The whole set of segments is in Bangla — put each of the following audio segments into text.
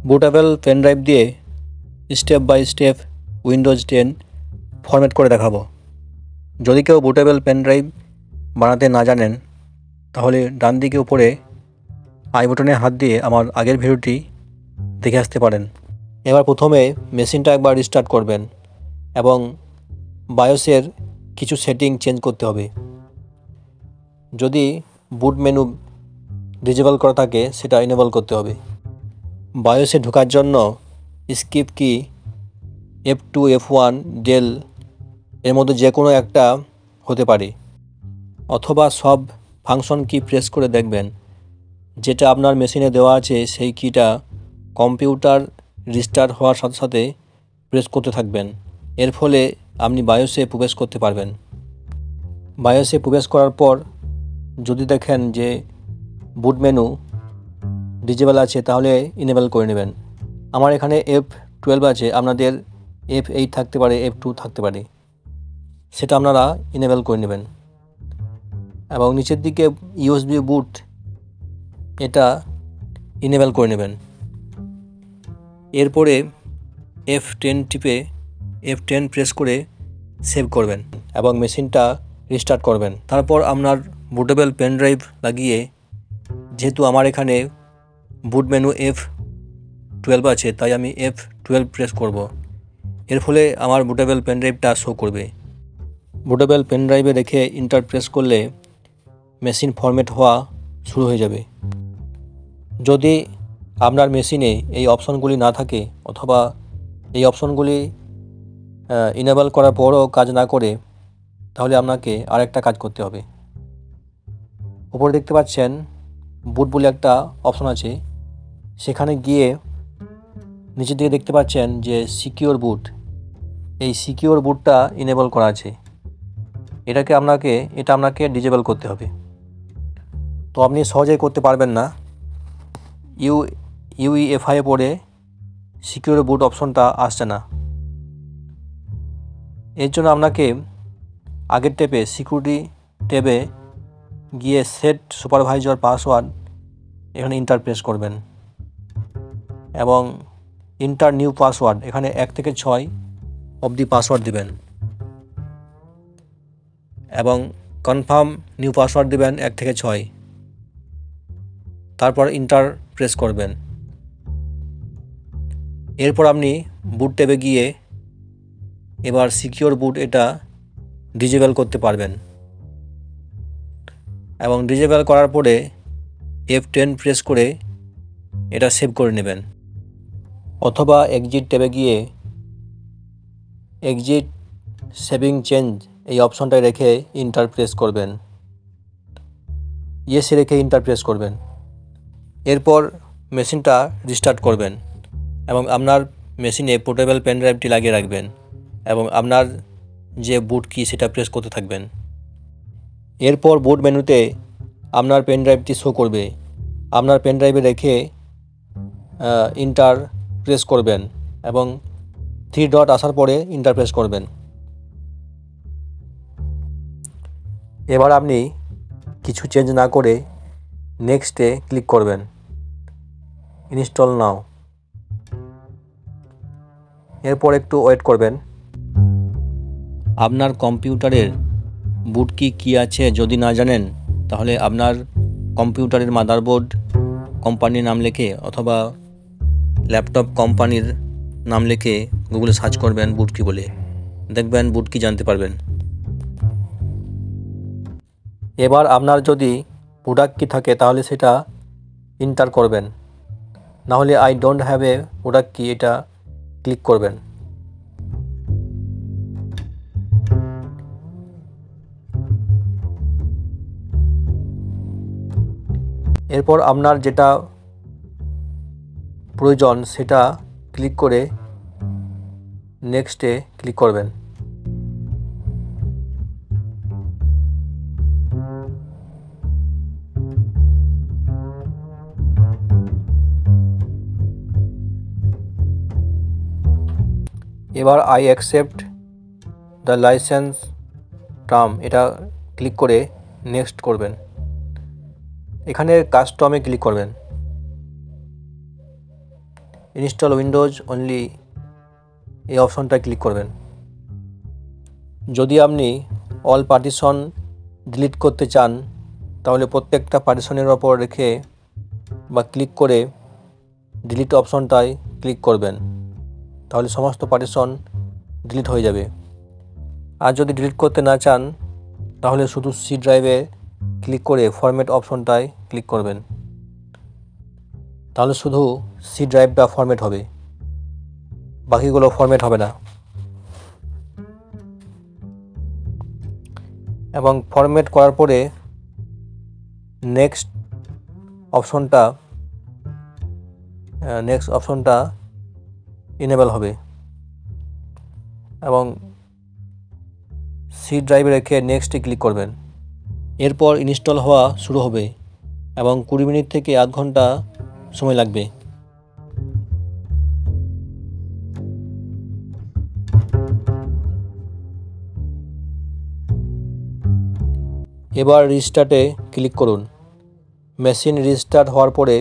বুটেবল পেন ড্রাইভ দিয়ে step by step Windows 10 format করে দেখাবো। যদি কেউ বুটেবল পেন ড্রাইভ বানাতে না জানেন তাহলে ডান দিকে উপরে আই বাটনে হাত দিয়ে আমার আগের ভিডিওটি দেখে আসতে পারেন। এবার প্রথমে মেশিনটা একবার রিস্টার্ট করবেন এবং বায়োসের কিছু সেটিং চেঞ্জ করতে হবে। যদি বুট মেনু ডিসেবল করা থাকে সেটা এনেবল করতে হবে। বায়োসে ঢোকার জন্য স্কিপ কি F2 F1 ডেল এর মধ্যে যে কোনো একটা হতে পারে, অথবা সব ফাংশন কি প্রেস করে দেখবেন যেটা আপনার মেশিনে দেওয়া আছে সেই কিটা কম্পিউটার রিস্টার্ট হওয়ার সাথে সাথে প্রেস করতে থাকবেন। এর ফলে আপনি বায়োসে প্রবেশ করতে পারবেন। বায়োসে প্রবেশ করার পর যদি দেখেন যে বুট মেনু ডিসেবল আছে তাহলে ইনেবল করে নেবেন। আমার এখানে F12 আছে, আপনাদের F8 থাকতে পারে, F2 থাকতে পারে, সেটা আপনারা ইনেবল করে নেবেন। এবং নিচের দিকে USB বুট এটা ইনেবল করে নেবেন। এরপরে F10 টিপে F10 প্রেস করে সেভ করবেন এবং মেশিনটা রিস্টার্ট করবেন। তারপর আপনার বুটেবল পেন ড্রাইভ লাগিয়ে, যেহেতু আমার এখানে বুট মেনু F12 আছে তাই আমি F12 প্রেস করব। এর ফলে আমার বুটেবল পেন ড্রাইভটা শো করবে। বুটেবল পেন ড্রাইভে রেখে ইন্টার প্রেস করলে মেশিন ফরম্যাট হওয়া শুরু হয়ে যাবে। যদি আপনার মেশিনে এই অপশনগুলি না থাকে অথবা এই অপশনগুলি ইনেবল করার পরও কাজ না করে তাহলে আপনাকে আরেকটা কাজ করতে হবে। উপরে দেখতে পাচ্ছেন বুট বলে একটা অপশন আছে, সেখানে গিয়ে নিচের দিকে দেখতে পাচ্ছেন যে সিকিউর বুট, এই সিকিউর বুটটা ইনেবল করা আছে। এটা আপনাকে ডিসেবল করতে হবে। তো আপনি সহজেই করতে পারবেন না। UEFI পড়ে সিকিউর বুট অপশনটা আসছে না। এর জন্য আপনাকে আগের ট্যাবে সিকিউরিটি ট্যাবে গিয়ে সেট সুপারভাইজার পাসওয়ার্ড এখানে ইন্টার প্রেস করবেন এবং ইন্টার নিউ পাসওয়ার্ড এখানে 1 থেকে 6 অবধি পাসওয়ার্ড দিবেন এবং কনফার্ম নিউ পাসওয়ার্ড দিবেন 1 থেকে 6। তারপর ইন্টার প্রেস করবেন। এরপর আপনি বুট ট্যাবে গিয়ে এবার সিকিউর বুট এটা ডিসেবল করতে পারবেন এবং ডিসেবল করার পরে F10 প্রেস করে এটা সেভ করে নেবেন, অথবা এক্সিট ট্যাবে গিয়ে এক্সিট সেভিং চেঞ্জ এই অপশনটায় রেখে ইন্টার প্রেস করবেন, ইয়েসে রেখে ইন্টার প্রেস করবেন। এরপর মেশিনটা রিস্টার্ট করবেন এবং আপনার মেশিনে পোর্টেবল পেন ড্রাইভটি লাগিয়ে রাখবেন এবং আপনার যে বুট কি সেটা প্রেস করতে থাকবেন। এরপর বুট মেনুতে আপনার পেন ড্রাইভটি শো করবে। আপনার পেন ড্রাইভে রেখে ইন্টার প্রেস করবেন এবং 3 ডট আসার পরে ইন্টার প্রেস করবেন। এবার আপনি কিছু চেঞ্জ না করে নেক্সটে ক্লিক করবেন, ইনস্টল নাও। এরপর একটু ওয়েট করবেন। আপনার কম্পিউটারের বুট কি আছে যদি না জানেন তাহলে আপনার কম্পিউটারের মাদারবোর্ড কোম্পানির নাম লিখে অথবা ল্যাপটপ কোম্পানির নাম লিখে গুগলে সার্চ করবেন বুট কি বলে, দেখবেন বুট কি জানতে পারবেন। এবার আপনার যদি প্রোডাক্ট কি থাকে তাহলে সেটা ইন্টার করবেন, নাহলে I don't have a product কি এটা ক্লিক করবেন। এরপর আপনার যেটা প্রয়োজন সেটা ক্লিক করে নেক্সটে ক্লিক করবেন। এবার I accept the licence term এটা ক্লিক করে নেক্সট করবেন। এখানে কাস্টমে ক্লিক করবেন। ইনস্টল উইন্ডোজ অনলি এই অপশনটায় ক্লিক করবেন। যদি আপনি অল পার্টিশন ডিলিট করতে চান তাহলে প্রত্যেকটা পার্টিশনের ওপর রেখে বা ক্লিক করে ডিলিট অপশনটায় ক্লিক করবেন, তাহলে সমস্ত পার্টিশন ডিলিট হয়ে যাবে। আর যদি ডিলিট করতে না চান তাহলে শুধু সি ড্রাইভে ক্লিক করে ফরম্যাট অপশনটায় ক্লিক করবেন, তাহলে শুধু সি ড্রাইভটা ফরম্যাট হবে, বাকিগুলো ফরম্যাট হবে না। এবং ফরম্যাট করার পরে নেক্সট অপশনটা ইনেবল হবে এবং সি ড্রাইভে রেখে নেক্সটে ক্লিক করবেন। এরপর ইনস্টল হওয়া শুরু হবে এবং 20 মিনিট থেকে আধ ঘন্টা সময় লাগবে। এবার রিস্টার্টে ক্লিক করুন। মেশিন রিস্টার্ট হওয়ার পরে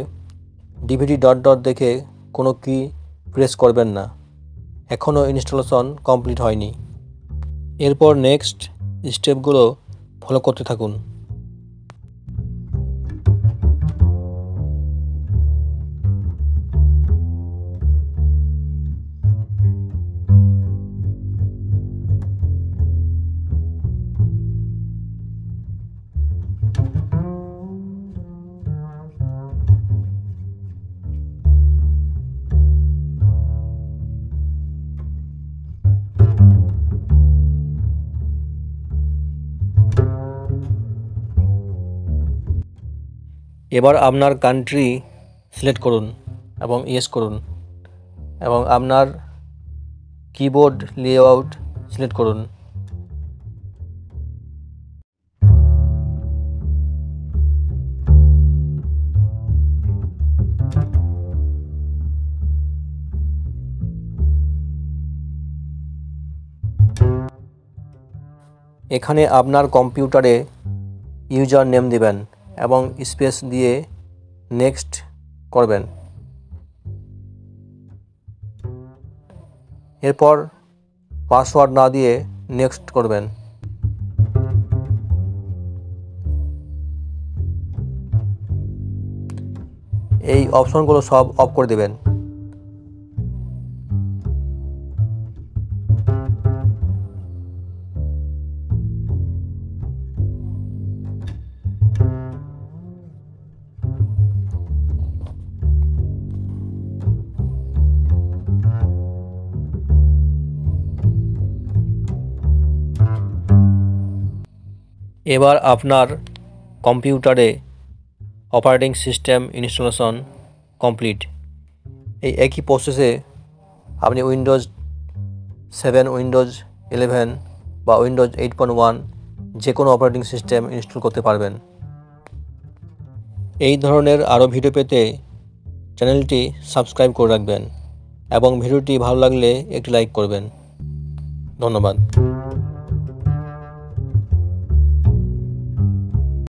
ডিভিডি ডট ডট দেখে কোনো কি প্রেস করবেন না, এখনও ইনস্টলেশন কমপ্লিট হয়নি। এরপর নেক্সট স্টেপগুলো ফলো করতে থাকুন। এবার আপনার কান্ট্রি সিলেক্ট করুন এবং ইয়েস করুন এবং আপনার কিবোর্ড লেআউট সিলেক্ট করুন। এখানে আপনার কম্পিউটারে ইউজার নেম দিবেন এবং স্পেস দিয়ে নেক্সট করবেন। এরপর পাসওয়ার্ড না দিয়ে নেক্সট করবেন। এই অপশনগুলো সব অফ করে দেবেন। এবার আপনার কম্পিউটারে অপারেটিং সিস্টেম ইনস্টলেশন কমপ্লিট। এই একই প্রসেসে আপনি উইন্ডোজ 7, উইন্ডোজ 11 বা উইন্ডোজ 8.1 যে কোনো অপারেটিং সিস্টেম ইনস্টল করতে পারবেন। এই ধরনের আরও ভিডিও পেতে চ্যানেলটি সাবস্ক্রাইব করে রাখবেন এবং ভিডিওটি ভালো লাগলে একটি লাইক করবেন। ধন্যবাদ।